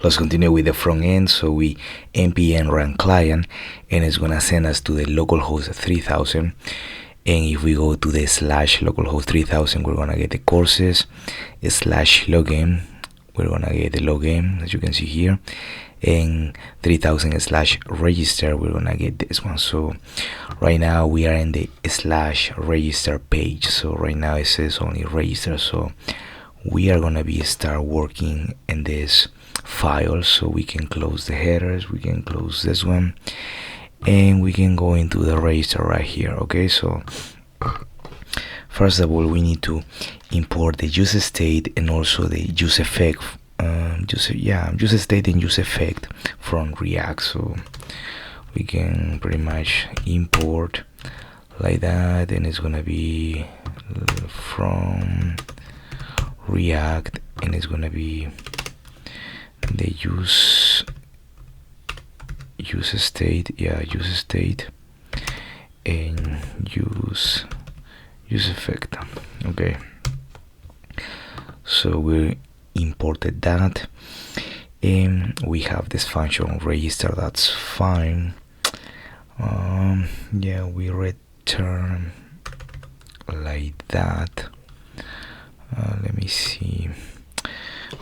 Let's continue with the front end. So we npm run client, and it's gonna send us to the localhost 3000. And if we go to the /localhost 3000, we're gonna get the courses /login. We're gonna get the login, as you can see here, and 3000 /register. We're gonna get this one. So right now we are in the /register page. So right now it says only register. So we are gonna start working in this file. So we can close the headers, we can close this one, and we can go into the register right here. Okay, so first of all, we need to import the UseState and also the UseEffect, UseState and UseEffect from React. So we can pretty much import like that, and it's gonna be from React, and it's gonna be the UseState, UseState and UseEffect. Okay, so we imported that, and we have this function register. That's fine. We return like that. Let me see.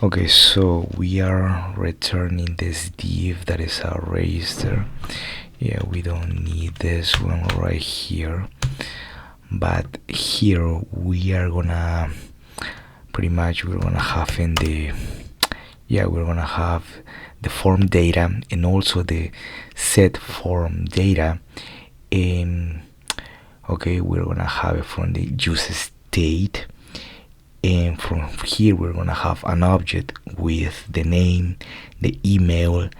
Okay, so we are returning this div that is our register. We don't need this one right here, but here we are gonna pretty much we're gonna have in the we're gonna have the form data and also the set form data. And okay, we're gonna have it from the UseState. And from here we're gonna have an object with the name, the email,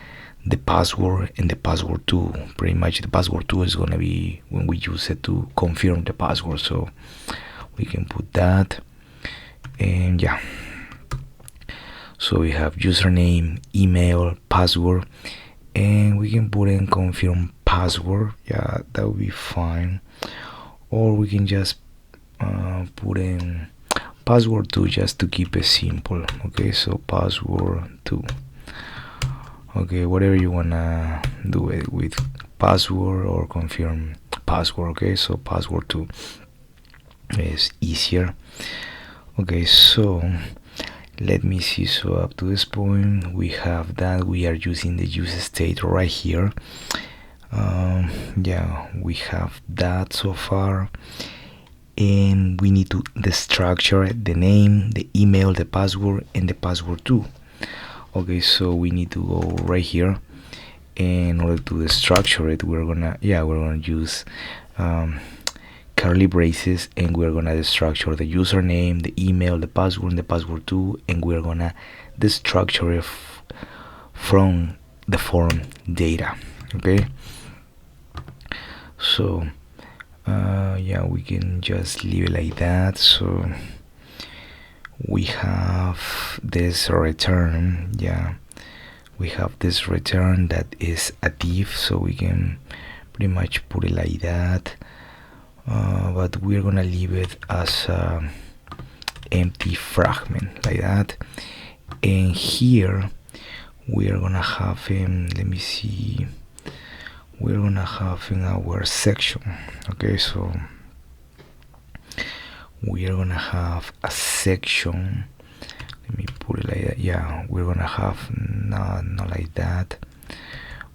the password, and the password too. Pretty much the password too is gonna be when we use it to confirm the password. So we can put that, and so we have username, email, password, and we can put in confirm password. That would be fine. Or we can just put in password 2 just to keep it simple. Okay, so password 2. Okay, whatever you wanna do it with, password or confirm password. Okay, so password 2 is easier. Okay, so let me see. So up to this point we have that. We are using the UseState right here. We have that so far, and we need to destructure the name, the email, the password, and the password too. Okay, so we need to go right here, and in order to destructure it, we're gonna use curly braces, and we're gonna destructure the username, the email, the password, and the password too, and we're gonna destructure it from the form data. Okay, so we can just leave it like that. So we have this return. We have this return that is a div, so we can pretty much put it like that, but we're gonna leave it as a empty fragment like that. And here we are gonna have let me see, we're gonna have in our section. Okay, so we are gonna have a section. Let me put it like that. We're gonna have not like that.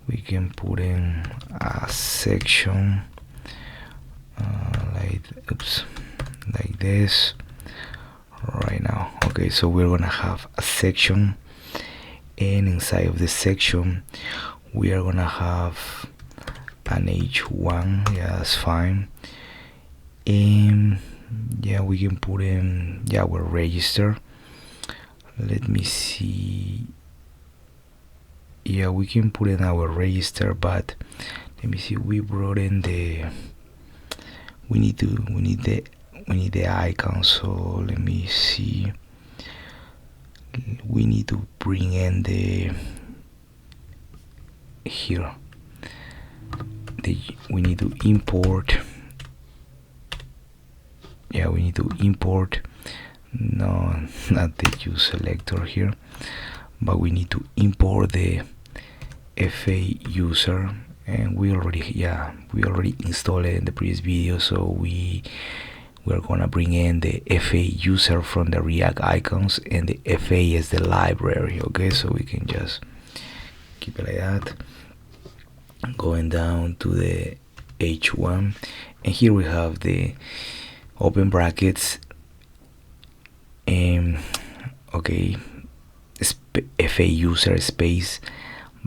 We can put in a section like this right now. Okay, so we're gonna have a section, and inside of this section we are gonna have an h1. That's fine. And we can put in our register. Let me see. We can put in our register, but let me see, we brought in the we need the icon. So let me see, we need to bring in the here we need to import. We need to import, no, not the use selector here, but we need to import the FA user, and we already installed it in the previous video. So we're gonna bring in the FA user from the React icons, and the FA is the library. Okay, so we can just keep it like that, going down to the H1, and here we have the open brackets, and okay, FA user space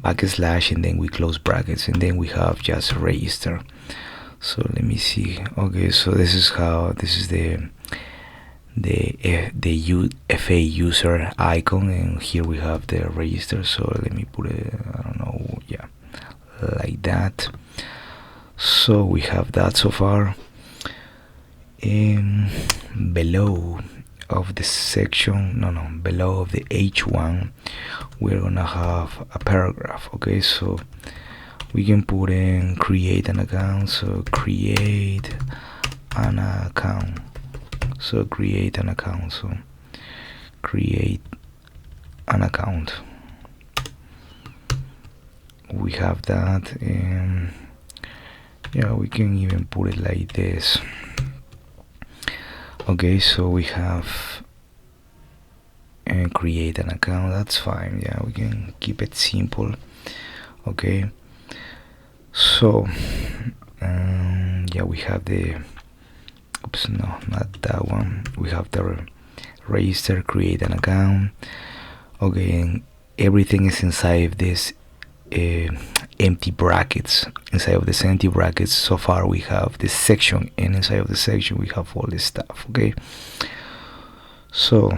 backslash, and then we close brackets, and then we have just register. So let me see. Okay, so this is the FA user icon, and here we have the register. So let me put it, I don't know, yeah, like that. So we have that so far. And below of the section, below of the H1, we're gonna have a paragraph. Okay, so we can put in create an account. So create an account. So create an account. So create an account. We have that, and yeah, we can even put it like this. Okay, so we have and create an account. That's fine. Yeah, we can keep it simple. Okay, so yeah, we have the oops, no, not that one. We have the register, create an account. Okay, and everything is inside of this empty brackets. Inside of this empty brackets, so far we have this section, and inside of the section we have all this stuff. Okay, so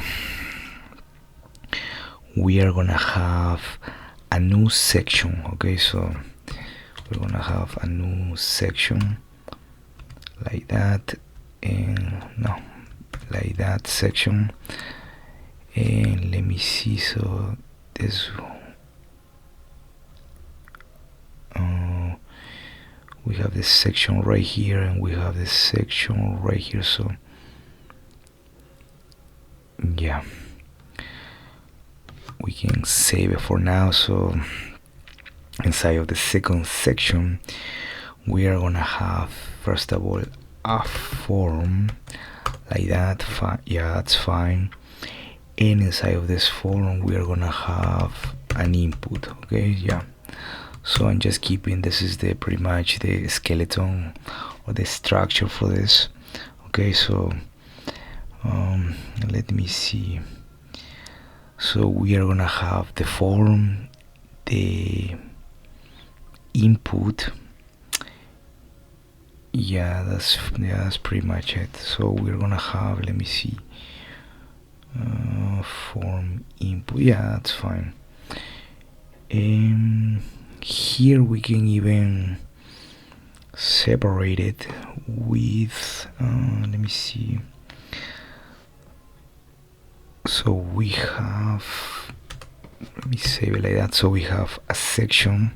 we are gonna have a new section. Okay, so we're gonna have a new section like that, and no, like that section. And let me see, so this we have this section right here, and we have this section right here. So yeah, we can save it for now. So inside of the second section, we are gonna have, first of all, a form like that. Yeah, that's fine. And inside of this form, we are gonna have an input. Okay, yeah. So I'm just keeping, this is the pretty much the skeleton or the structure for this. Okay, so let me see. So we are gonna have the form, the input. Yeah, that's pretty much it. So we're gonna have, let me see, form input. Yeah, that's fine. And here we can even separate it with let me see. So we have, let me save it like that. So we have a section.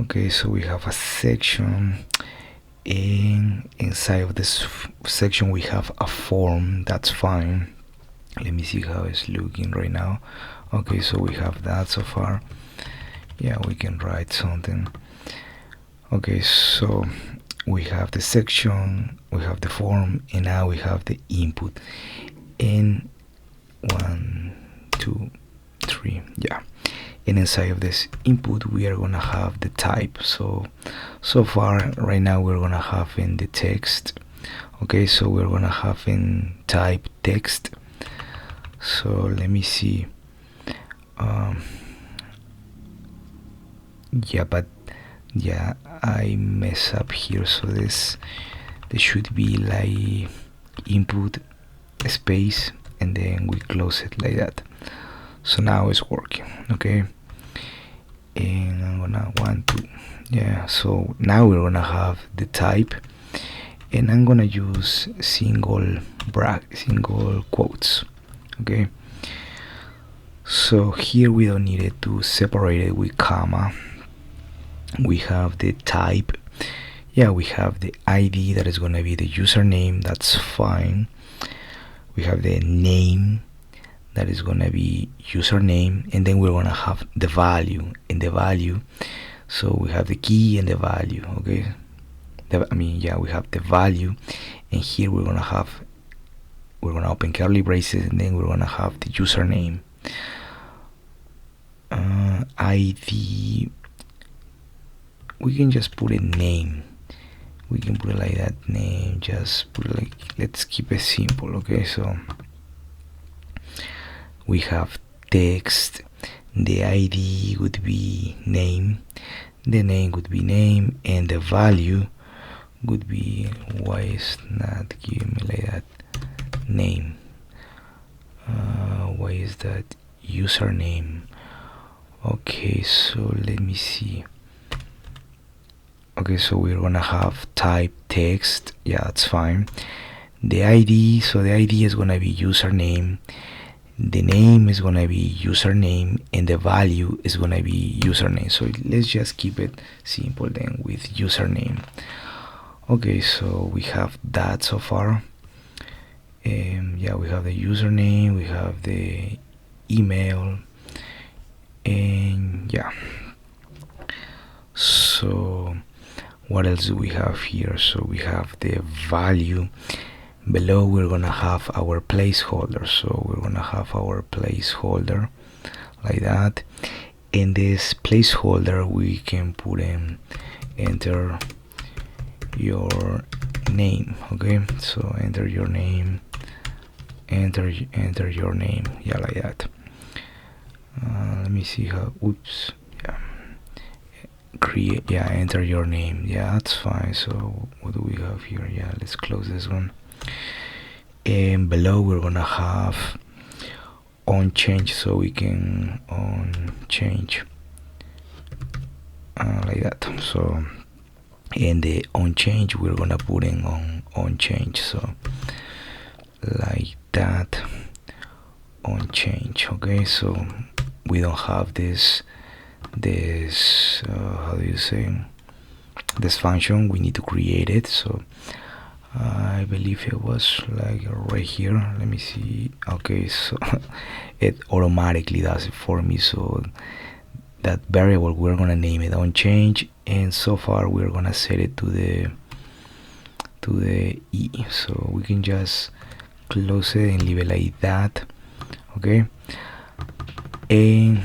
Okay, so we have a section, and inside of this section we have a form. That's fine. Let me see how it's looking right now. Okay, so we have that so far. Yeah, we can write something. Okay, so we have the section, we have the form, and now we have the input. And 1, 2, 3, yeah. And inside of this input, we are gonna have the type. So far right now we're gonna have in the text. Okay, so we're gonna have in type text. So let me see. Yeah, but yeah, I mess up here. So this should be like input space, and then we close it like that. So now it's working. Okay, and I'm gonna 1, 2, yeah. So now we're gonna have the type, and I'm gonna use single quotes. Okay, so here we don't need it to separate it with comma. We have the type. Yeah, we have the ID that is gonna be the username. That's fine. We have the name. that is gonna be username, and then we're gonna have the value. In the value, so we have the key and the value. Okay, we have the value, and here we're gonna open curly braces, and then we're gonna have the username. ID, we can just put a name. We can put it like that, name. Just put it like, let's keep it simple. Okay, so we have text, the ID would be name, the name would be name, and the value would be, why is not giving me like that, name, why is that, username. Okay, so let me see. Okay, so we're gonna have type text, yeah, that's fine. The ID, so the ID is gonna be username, the name is gonna be username, and the value is gonna be username. So let's just keep it simple then with username. Okay, so we have that so far. Yeah, we have the username, we have the email, and yeah. So what else do we have here? So we have the value. Below we're gonna have our placeholder, so we're gonna have our placeholder like that. In this placeholder we can put in enter your name. Okay, so enter your name, enter your name, yeah, like that. Let me see how, oops, yeah, create, yeah, enter your name, yeah, that's fine. So what do we have here? Yeah, let's close this one. And below we're gonna have on change, so we can on change like that. So in the on change we're gonna put in on change, so like that, on change. Okay, so we don't have this how do you say, this function. We need to create it. So I believe it was like right here, let me see. Okay, so it automatically does it for me. So that variable, we're gonna name it on change, and so far we're gonna set it to the E, so we can just close it and leave it like that. Okay, and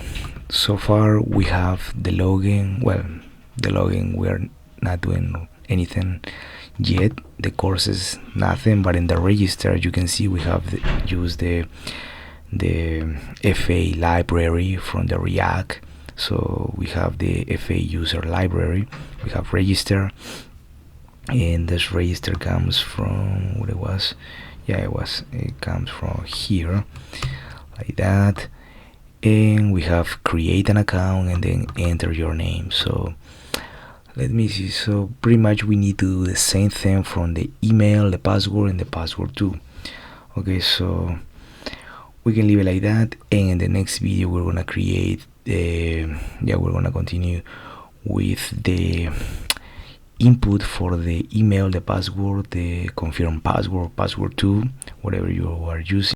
so far we have the login. Well, the login, we're not doing anything yet, the courses nothing, but in the register you can see we have used the FA library from the React. So we have the FA user library, we have register, and this register comes from what it was. Yeah, it comes from here like that. And we have create an account and then enter your name. So let me see. So pretty much we need to do the same thing from the email, the password, and the password too. Okay, so we can leave it like that, and in the next video we're gonna create we're gonna continue with the input for the email, the password, the confirm password, password 2, whatever you are using.